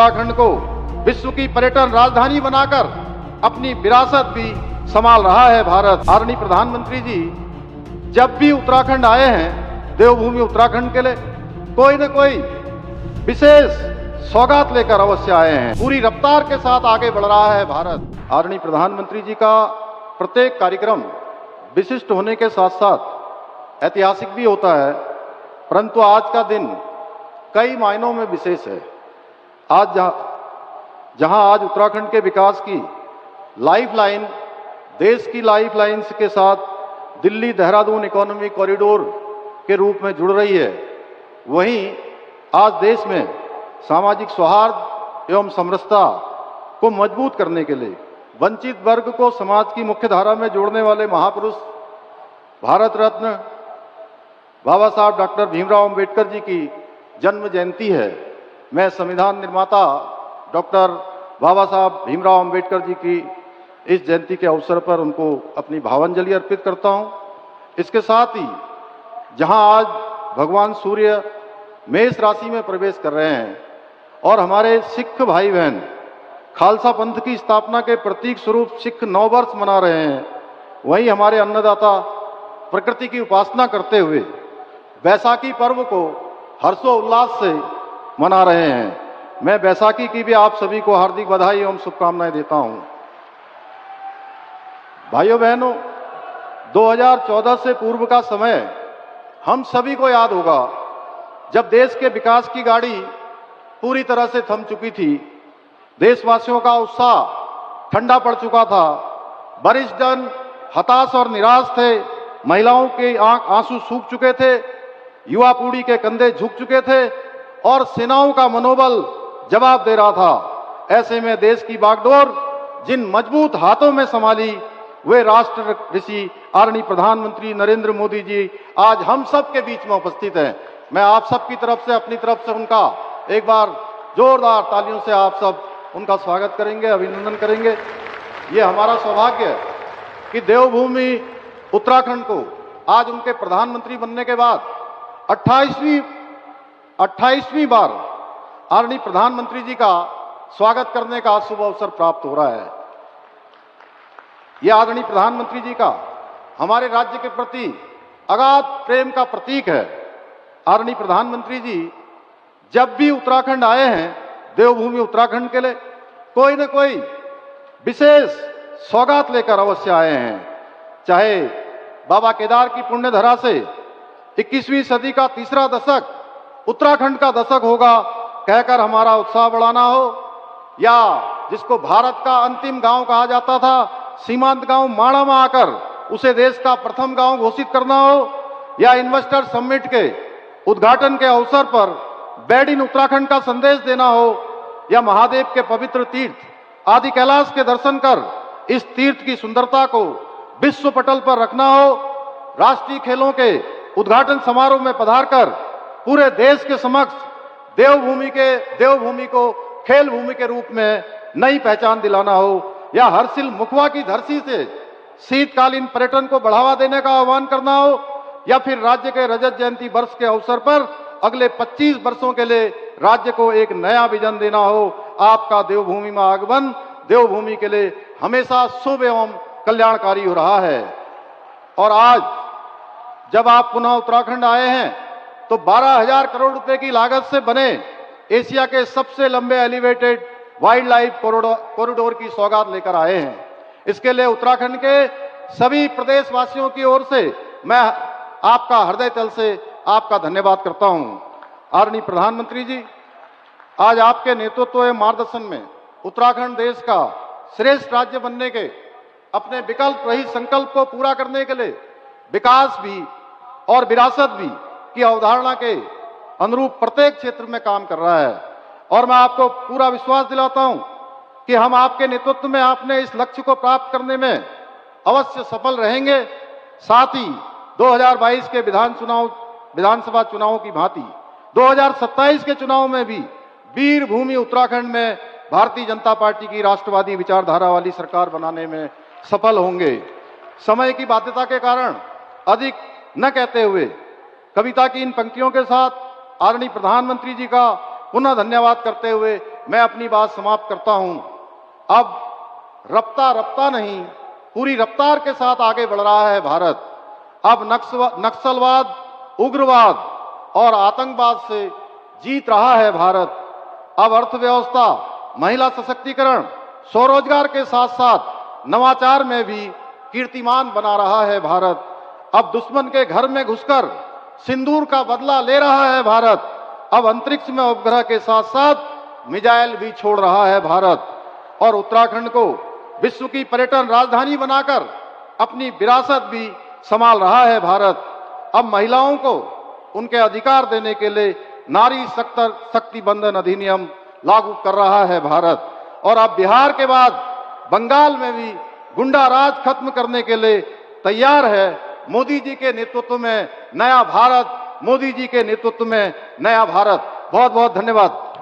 उत्तराखंड को विश्व की पर्यटन राजधानी बनाकर अपनी विरासत भी संभाल रहा है भारत। आदरणीय प्रधानमंत्री जी जब भी उत्तराखंड आए हैं, देवभूमि उत्तराखंड के लिए कोई न कोई विशेष सौगात लेकर अवश्य आए हैं। पूरी रफ्तार के साथ आगे बढ़ रहा है भारत। आदरणीय प्रधानमंत्री जी का प्रत्येक कार्यक्रम विशिष्ट होने के साथ साथ ऐतिहासिक भी होता है, परंतु आज का दिन कई मायनों में विशेष है। आज जहां आज उत्तराखंड के विकास की लाइफलाइन, देश की लाइफलाइन के साथ दिल्ली देहरादून इकोनॉमिक कॉरिडोर के रूप में जुड़ रही है, वहीं आज देश में सामाजिक सौहार्द एवं समरसता को मजबूत करने के लिए वंचित वर्ग को समाज की मुख्य धारा में जोड़ने वाले महापुरुष भारत रत्न बाबा साहब डॉक्टर भीमराव अंबेडकर जी की जन्म जयंती है। मैं संविधान निर्माता डॉक्टर बाबा साहब भीमराव अंबेडकर जी की इस जयंती के अवसर पर उनको अपनी भावांजलि अर्पित करता हूं। इसके साथ ही जहां आज भगवान सूर्य मेष राशि में प्रवेश कर रहे हैं और हमारे सिख भाई बहन खालसा पंथ की स्थापना के प्रतीक स्वरूप सिख नववर्ष मना रहे हैं, वहीं हमारे अन्नदाता प्रकृति की उपासना करते हुए बैसाखी पर्व को हर्षोल्लास से मना रहे हैं। मैं बैसाखी की भी आप सभी को हार्दिक बधाई एवं शुभकामनाएं देता हूं। भाइयों बहनों, 2014 से पूर्व का समय हम सभी को याद होगा, जब देश के विकास की गाड़ी पूरी तरह से थम चुकी थी, देशवासियों का उत्साह ठंडा पड़ चुका था, वरिष्ठ जन हताश और निराश थे, महिलाओं के आंसू सूख चुके थे, युवा पीढ़ी के कंधे झुक चुके थे और सेनाओं का मनोबल जवाब दे रहा था। ऐसे में देश की बागडोर जिन मजबूत हाथों में संभाली, वे राष्ट्र ऋषि आदरणीय प्रधानमंत्री नरेंद्र मोदी जी आज हम सब के बीच में उपस्थित हैं। मैं आप सब की तरफ से, अपनी तरफ से उनका एक बार जोरदार तालियों से आप सब उनका स्वागत करेंगे, अभिनंदन करेंगे। ये हमारा सौभाग्य है कि देवभूमि उत्तराखंड को आज उनके प्रधानमंत्री बनने के बाद 28वीं बार आदरणीय प्रधानमंत्री जी का स्वागत करने का शुभ अवसर प्राप्त हो रहा है। यह आदरणीय प्रधानमंत्री जी का हमारे राज्य के प्रति अगाध प्रेम का प्रतीक है। आदरणीय प्रधानमंत्री जी जब भी उत्तराखंड आए हैं, देवभूमि उत्तराखंड के लिए कोई न कोई विशेष सौगात लेकर अवश्य आए हैं। चाहे बाबा केदार की पुण्य धरा से 21वीं सदी का तीसरा दशक उत्तराखंड का दशक होगा कहकर हमारा उत्साह बढ़ाना हो, या जिसको भारत का अंतिम गांव कहा जाता था, सीमांत गांव माणा में आकर उसे देश का प्रथम गांव घोषित करना हो, या इन्वेस्टर समिट के उद्घाटन के अवसर पर बेड इन उत्तराखंड का संदेश देना हो, या महादेव के पवित्र तीर्थ आदि कैलाश के दर्शन कर इस तीर्थ की सुंदरता को विश्व पटल पर रखना हो, राष्ट्रीय खेलों के उद्घाटन समारोह में पधारकर पूरे देश के समक्ष देवभूमि को खेल भूमि के रूप में नई पहचान दिलाना हो, या हर्षिल मुखवा की धरती से शीतकालीन पर्यटन को बढ़ावा देने का आह्वान करना हो, या फिर राज्य के रजत जयंती वर्ष के अवसर पर अगले 25 वर्षों के लिए राज्य को एक नया विजन देना हो। आपका देवभूमि में आगमन देवभूमि के लिए हमेशा शुभ एवं कल्याणकारी हो रहा है। और आज जब आप पुनः उत्तराखंड आए हैं तो 12,000 करोड़ रुपए की लागत से बने एशिया के सबसे लंबे एलिवेटेड वाइल्ड लाइफ कॉरिडोर की सौगात लेकर आए हैं। इसके लिए उत्तराखंड के सभी प्रदेशवासियों की ओर से मैं आपका हृदय तल से आपका धन्यवाद करता हूं। आदरणीय प्रधानमंत्री जी, आज आपके नेतृत्व एवं मार्गदर्शन में उत्तराखंड देश का श्रेष्ठ राज्य बनने के अपने विकल्प रहित संकल्प को पूरा करने के लिए विकास भी और विरासत भी की अवधारणा के अनुरूप प्रत्येक क्षेत्र में काम कर रहा है। और मैं आपको पूरा विश्वास दिलाता हूं कि हम आपके नेतृत्व में आपने इस लक्ष्य को प्राप्त करने में अवश्य सफल रहेंगे। साथ ही 2022 के विधानसभा चुनावों की भांति 2027 के चुनाव में भी वीर भूमि उत्तराखंड में भारतीय जनता पार्टी की राष्ट्रवादी विचारधारा वाली सरकार बनाने में सफल होंगे। समय की बाध्यता के कारण अधिक न कहते हुए कविता की इन पंक्तियों के साथ आदरणीय प्रधानमंत्री जी का पुनः धन्यवाद करते हुए मैं अपनी बात समाप्त करता हूं। अब रफ्ता रफ्ता नहीं, पूरी रफ्तार के साथ आगे बढ़ रहा है भारत। अब नक्सलवाद, उग्रवाद और आतंकवाद से जीत रहा है भारत। अब अर्थव्यवस्था, महिला सशक्तिकरण, स्वरोजगार के साथ साथ नवाचार में भी कीर्तिमान बना रहा है भारत। अब दुश्मन के घर में घुसकर सिंदूर का बदला ले रहा है भारत। अब अंतरिक्ष में उपग्रह के साथ साथ मिसाइल भी छोड़ रहा है भारत। और उत्तराखंड को विश्व की पर्यटन राजधानी बनाकर अपनी विरासत भी संभाल रहा है भारत। अब महिलाओं को उनके अधिकार देने के लिए नारी शक्ति बंधन अधिनियम लागू कर रहा है भारत। और अब बिहार के बाद बंगाल में भी गुंडा राज खत्म करने के लिए तैयार है। मोदी जी के नेतृत्व में नया भारत, मोदी जी के नेतृत्व में नया भारत। बहुत बहुत धन्यवाद।